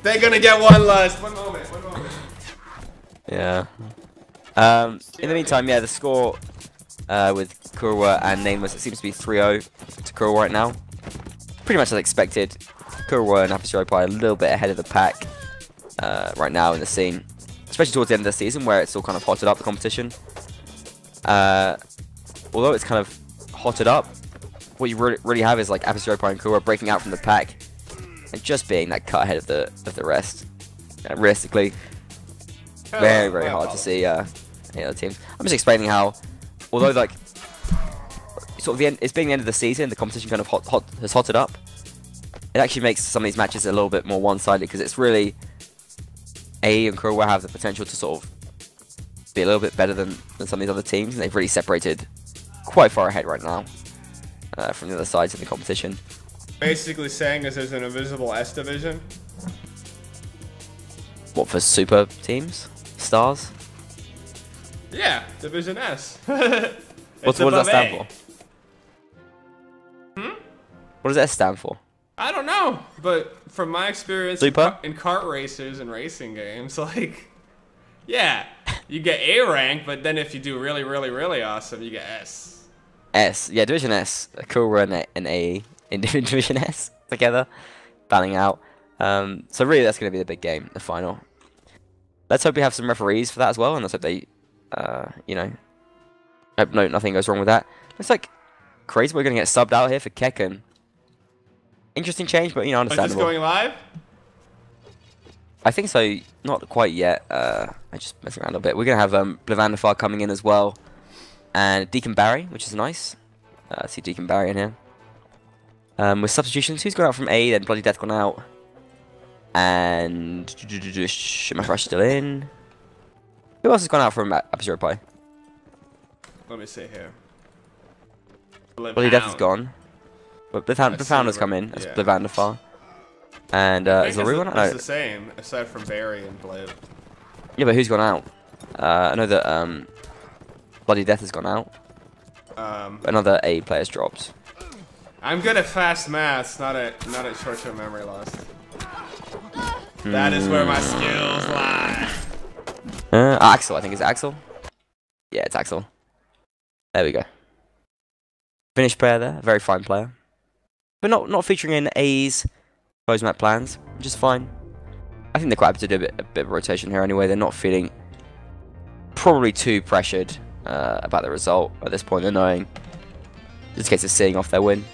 They're gonna get one last. One moment. Yeah. In the meantime, yeah, the score with Kurowa and Nameless, it seems to be 3-0 to Kurowa right now. Pretty much as expected. Kurowa and Europae a little bit ahead of the pack right now in the scene. Especially towards the end of the season where it's all kind of hotted up, the competition. Although it's kind of hotted up, what you really have is like Europae and Kurowa breaking out from the pack and just being that cut ahead of the rest. Realistically, very hard to see any other teams. I'm just explaining how, although like sort of it's being the end of the season, the competition kind of has hotted up. It actually makes some of these matches a little bit more one-sided because it's really AE and Kurowa have the potential to sort of be a little bit better than some of these other teams, and they've really separated quite far ahead right now from the other sides in the competition. Basically saying is there's an invisible S division. What, for super teams? Stars? Yeah, Division S. What does that stand for? What does S stand for? I don't know, but from my experience in kart racers and racing games, like, yeah, you get A rank, but then if you do really awesome, you get S. S, yeah, Division S. Kurowa and AE in Division S together, battling out. So really, that's going to be the big game, the final. Let's hope we have some referees for that as well, and let's hope they, you know, hope nothing goes wrong with that. It's like crazy we're going to get subbed out here for Kekken. Interesting change, but you know, understandable. Is this going live? I think so. Not quite yet. I'm just messing around a bit. We're going to have Blevandafar coming in as well, and Deacon Barry, which is nice. I see Deacon Barry in here. With substitutions, who's gone out from A? Then Bloody Death gone out. And Shimafresh still in. Who else has gone out from Europae? Let me see here. Bloody Death is gone. But the founders come in as Blevandafar. And is LaRue gone out? It's the same, aside from Barry and Blade. Yeah, but who's gone out? I know that Bloody Death has gone out. Another A player's dropped. I'm good at fast maths, not at short-term memory loss. That is where my skills lie. Axel, I think it's Axel. Yeah, it's Axel. There we go. Finnish player there, very fine player. But not featuring in A's closed map plans, which is fine. I think they're quite happy to do a bit of rotation here anyway. They're not feeling probably too pressured about the result at this point. They're knowing just a case of seeing off their win.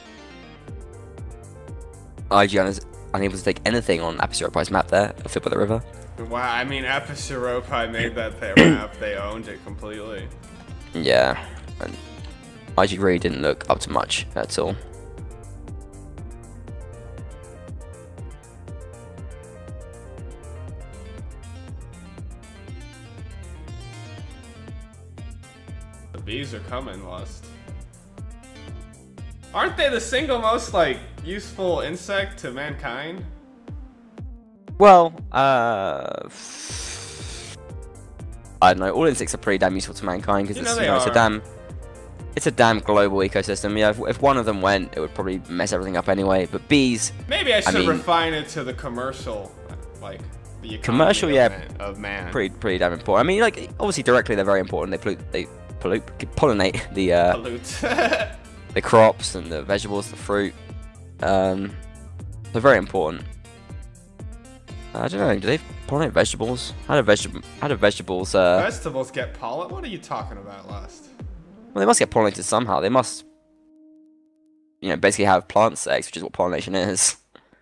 IGN is unable to take anything on Europae's map there, Fit by the River. Wow, I mean, Europae made that their map. They owned it completely. Yeah, and IG really didn't look up to much at all. The bees are coming, Lust. Aren't they the single most, like, useful insect to mankind? Well, I don't know. All insects are pretty damn useful to mankind because it's a damn global ecosystem. Yeah, if one of them went, it would probably mess everything up anyway. But bees. Maybe I should refine it to the commercial, like the economy commercial, of man. Pretty damn important. I mean, like obviously directly they're very important. They pollinate the the crops and the vegetables, the fruit. They're very important. I don't know. Do they pollinate vegetables? How do vegetables? Vegetables get pollen? What are you talking about, Lust? Well, they must get pollinated somehow. They must, you know, basically have plant sex, which is what pollination is.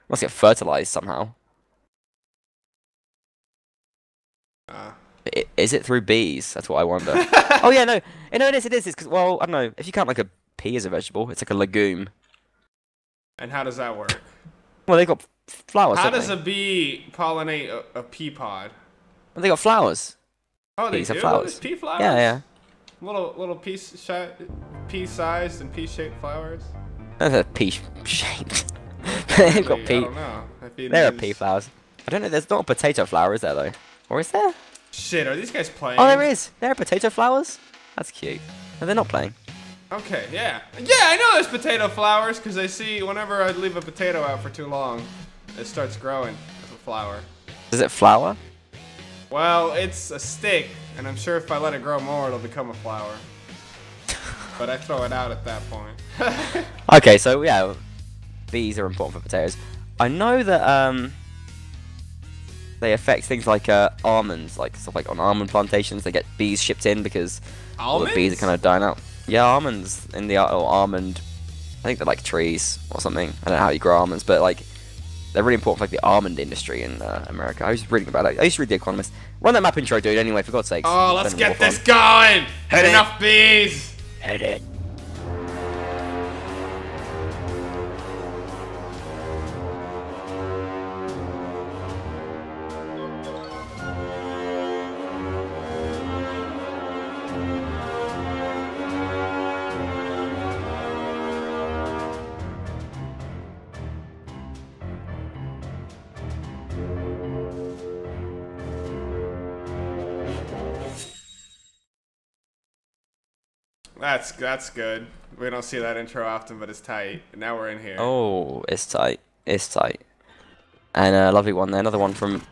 Must get fertilized somehow. Uh, Is it through bees? That's what I wonder. Oh yeah, no, no, it is. It is. It's 'cause, well, I don't know. If you count like a pea as a vegetable, it's like a legume. and how does that work? Well, they got flowers. How Don't does they? a bee pollinate a pea pod? Well, they got flowers. Oh, they Peas do? have flowers. There's pea flowers? Yeah, yeah. Little pea-sized and pea-shaped flowers? They're pea shaped. They've got I pea. don't know. I feed There are these- pea flowers. I don't know. There's not a potato flower, is there though? Or is there? Shit, are these guys playing? Oh, there is. There are potato flowers. That's cute. No, they're not playing. Okay, yeah. Yeah, I know there's potato flowers, because I see whenever I leave a potato out for too long, it starts growing as a flower. Is it flower? Well, it's a stick, and I'm sure if I let it grow more, it'll become a flower. But I throw it out at that point. Okay, so yeah, bees are important for potatoes. I know that they affect things like almonds, like stuff like on almond plantations. They get bees shipped in because all the bees are kind of dying out. Yeah, almonds in the or almond. I think they're like trees or something. I don't know how you grow almonds, but like they're really important for like the almond industry in America. I was reading about it. I used to read The Economist. Run that map intro, dude. Anyway, for God's sakes. Oh, let's get this going! Hit it. Enough bees! Hit it. That's good. We don't see that intro often, but it's tight. And now we're in here. Oh, it's tight. It's tight. And a lovely one there. Another one from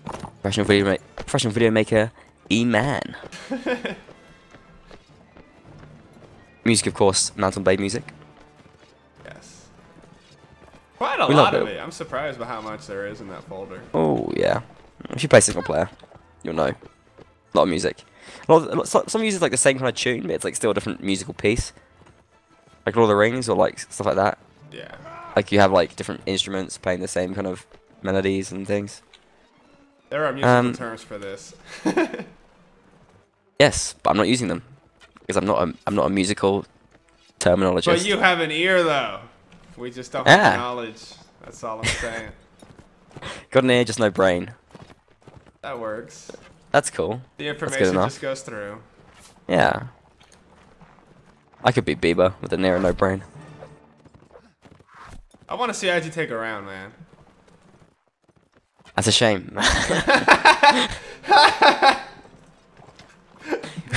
professional video maker E-Man. Music, of course, mount&blade music. Yes. Quite a We lot love of it. it. I'm surprised by how much there is in that folder. Oh yeah. If you play single player, you'll know. A lot of music. Some music is like the same kind of tune, but it's like still a different musical piece. Like Lord of the Rings or like stuff like that. Yeah. Like you have like different instruments playing the same kind of melodies and things. There are musical terms for this. Yes, but I'm not using them because I'm not a musical terminologist. But you have an ear, though. We just don't have the knowledge. That's all I'm saying. Got an ear, just no brain. That works. That's cool. The That's good information enough. just goes through. Yeah. I could be Bieber with an ear and no brain. I want to see IG take a round, man. That's a shame.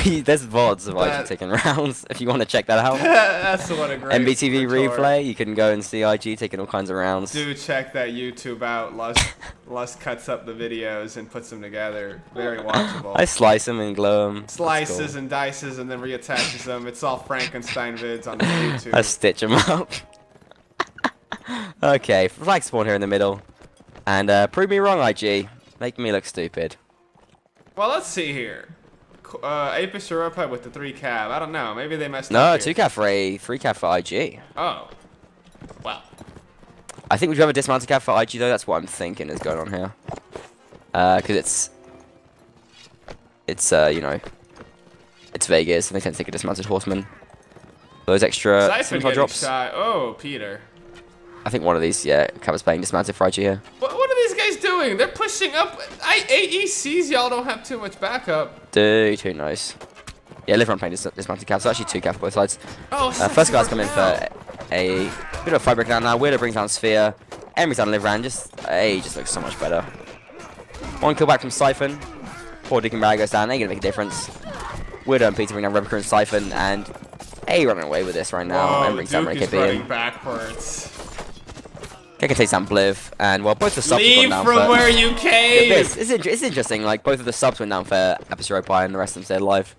There's VODs of IG taking rounds if you want to check that out. That's what a great MBTV retort. replay, you can go and see IG taking all kinds of rounds. Do check that YouTube out. Lust cuts up the videos and puts them together. Very watchable. I slice them and glue them. Slices and dices and then reattaches them. It's all Frankenstein vids on YouTube. I stitch them up. Okay, flag spawn here in the middle. And prove me wrong, IG. Make me look stupid. Well, let's see here. Apis Europae with the 3 cab. I don't know. Maybe they messed No, up. 2 cap for A, 3 cap for IG. Oh. Well. I think we'd have a dismounted cap for IG though. That's what I'm thinking is going on here. Because it's you know, it's Vegas and they tend to take a dismounted horseman. Those extra Siphon scimitar getting drops. shot. Oh, Peter. I think one of these, yeah, covers playing dismounted for IG here. What are these guys doing? They're pushing up. AECs, y'all don't have too much backup. Dude, who knows? Yeah, live around playing dismounted cap. So actually 2 cap for both sides. Oh, First guy's come in for a bit of a fight breakdown now. Weirdo brings down Sphere. Emery's down Liveran. He just looks so much better. 1 kill back from Siphon. Poor Dick and Barry goes down. Ain't gonna make a difference. Weirdo and Peter bring down Rebeca and Siphon. And running away with this right now. Whoa, Emery's down Duke is KP running in. backwards. Keka takes down Bliv. And well, both the subs have Leave gone down from for... where you came. It's interesting. Like, both of the subs went down for Apis Europae and the rest of them stayed alive.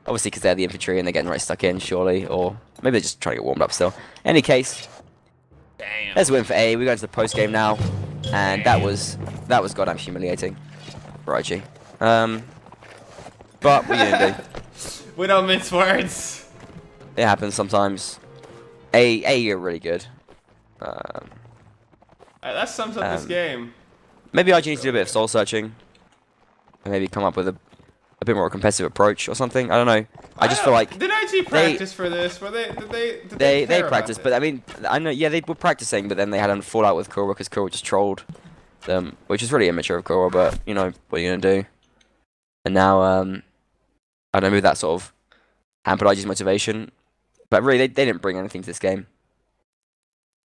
Obviously, because they're the infantry and they're getting right stuck in, surely. Or maybe they're just trying to get warmed up still. Any case, Damn. there's a win for A. We go into the post game now, and that was goddamn humiliating for IG. But what are you gonna do? We don't mince words. It happens sometimes. A are really good. That sums up this game. Maybe IG needs to do a bit of soul searching. and maybe come up with a bit more competitive approach or something. I don't know. I just don't, feel like did IG practice for this? Were did they care practiced, about but I mean, I know, yeah, they were practicing, but then they had a fallout with Kura because Kura just trolled them, which is really immature of Kura, but you know what are you gonna do? And now, I don't know, maybe that sort of hampered IG's motivation, but really they didn't bring anything to this game.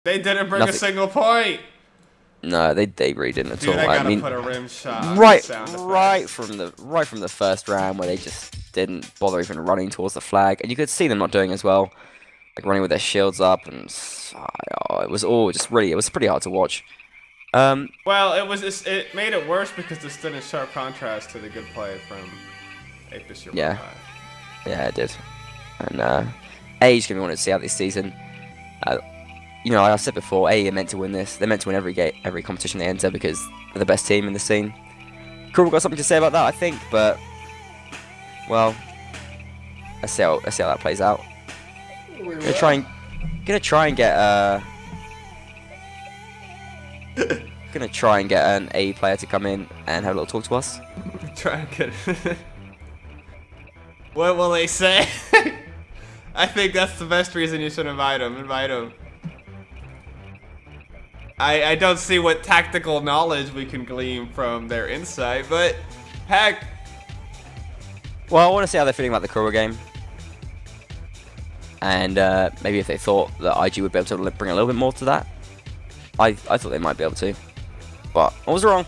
They didn't bring Nothing. a single point. No, they really didn't at Dude, all. I gotta I mean, put a rim shot on right sound from the first round where they just didn't bother even running towards the flag, and you could see them not doing as well, like running with their shields up, and oh, it was all just really, it was pretty hard to watch. Well, it made it worse because it stood in sharp contrast to the good play from Apis Europae. Yeah, it did. And A's gonna want to see out this season. You know, I've said before, A are meant to win this. They're meant to win every competition they enter because they're the best team in the scene. Cool, got something to say about that, I think, but well, let's see how that plays out. Gonna try and get an A player to come in and have a little talk to us. Try and get it. What will they say? I think that's the best reason you should invite him. Invite him. I don't see what tactical knowledge we can glean from their insight, but heck. Well, I want to see how they're feeling about the Kura game. And maybe if they thought that IG would be able to bring a little bit more to that. I thought they might be able to. But I was wrong.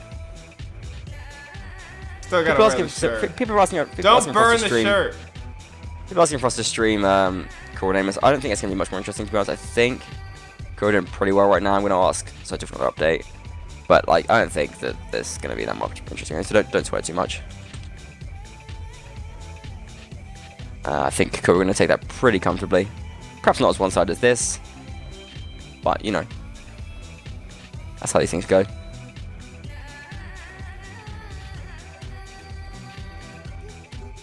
Still gotta wear the shirt. People are asking. Don't burn the shirt. People are asking for us to stream Kura nameless. I don't think it's going to be much more interesting, to be honest. I think Kura doing pretty well right now. I'm going to ask Soto for another update. But like, I don't think that there's going to be that much interesting. So don't swear too much. I think Kura are going to take that pretty comfortably. Perhaps not as one-sided as this. But, you know. That's how these things go.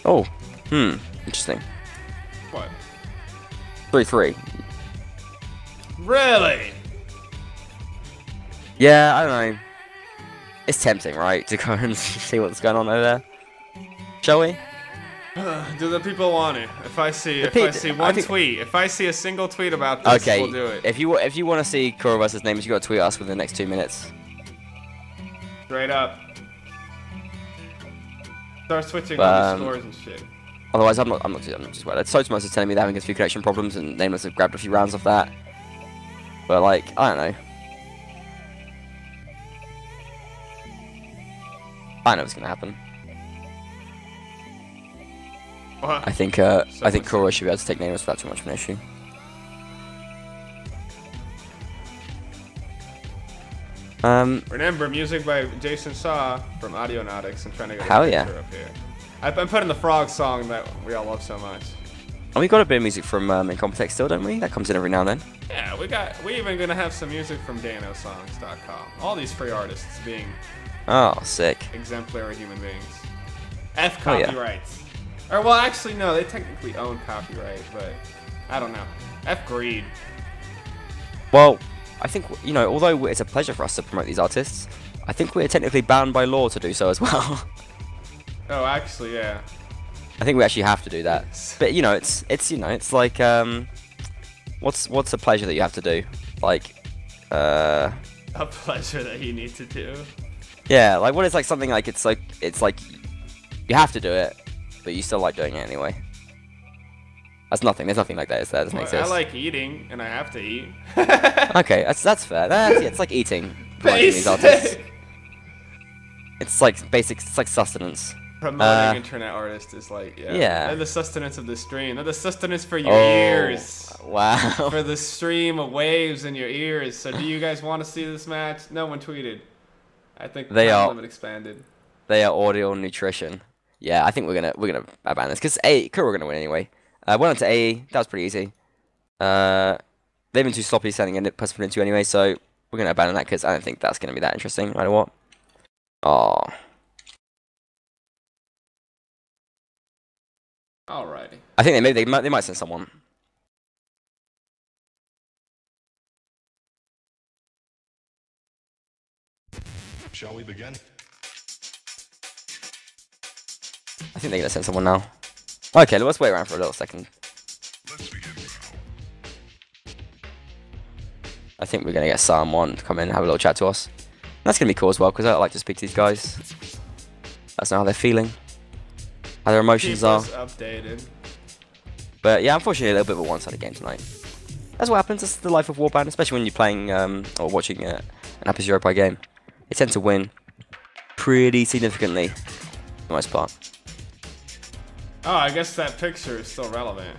Oh. Interesting. What? 3-3. Really? Yeah, I don't know. It's tempting, right, to go and see what's going on over there. Shall we? Do the people want it? If I see one tweet, if I see a single tweet about this, we'll do it. If you want to see Kura versus names, you got to tweet us within the next 2 minutes. Straight up. Start switching on the scores and shit. Otherwise, I'm not just worried. Sotomos is telling me they're having a few connection problems, and Nameless have grabbed a few rounds off that. But like, I don't know. I know what's gonna happen. What? I think Kura should be able to take Nameless without too much of an issue. Remember, music by Jason Shaw from Audionautics. I'm trying to get Hell a yeah. picture up here. I'm putting the frog song that we all love so much. And we got a bit of music from Incompetech still, don't we? That comes in every now and then. Yeah, we even gonna have some music from danosongs.com. All these free artists being sick. exemplary human beings. F Oh, yeah. copyrights. Or well, actually no, they technically own copyright, but I don't know. F greed. Well, I think, you know, although it's a pleasure for us to promote these artists, I think we're technically bound by law to do so as well. Oh, actually, yeah. I think we actually have to do that. But you know, it's like what's a pleasure that you have to do? Like A pleasure that you need to do. yeah, like what is like something like it's like you have to do it, but you still like doing it anyway. That's nothing. There's nothing like that. Is there? It doesn't exist. I like eating, and I have to eat. Okay, that's fair. Yeah, it's like eating. Promoting these artists. It's like basic. It's like sustenance. Promoting internet artists is like, yeah. They're the sustenance of the stream. They're the sustenance for your ears. Wow. For the stream of waves in your ears. So do you guys want to see this match? No one tweeted. I think the time limit expanded. They are audio nutrition. Yeah, I think we're gonna ban this because Kura are gonna win anyway. Went on to AE. That was pretty easy. They've been too sloppy sending a person into anyway, so we're gonna abandon that because I don't think that's gonna be that interesting. No matter what. Oh. Alrighty. I think they might send someone. Shall we begin? I think they're gonna send someone now. Okay, let's wait around for a little second. I think we're gonna get someone to come in and have a little chat to us. That's gonna be cool as well, because I like to speak to these guys. That's not how they're feeling, how their emotions are. Updated. But yeah, unfortunately, a little bit of a one-sided game tonight. That's what happens. That's the life of Warband, especially when you're playing or watching an Apis Europae game. They tend to win pretty significantly, for the most part. Oh, I guess that picture is still relevant.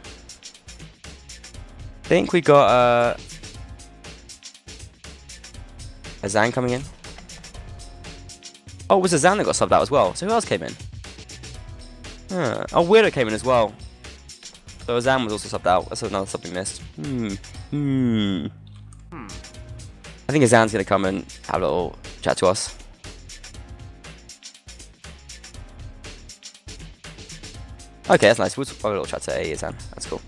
I think we got Azan coming in. Oh, it was Azan that got subbed out as well. So who else came in? Oh, Weirdo came in as well. So Azan was also subbed out. That's another something missed. I think Azan's gonna come and have a little chat to us. Okay, that's nice. We'll have a little chat to Azan. That's cool.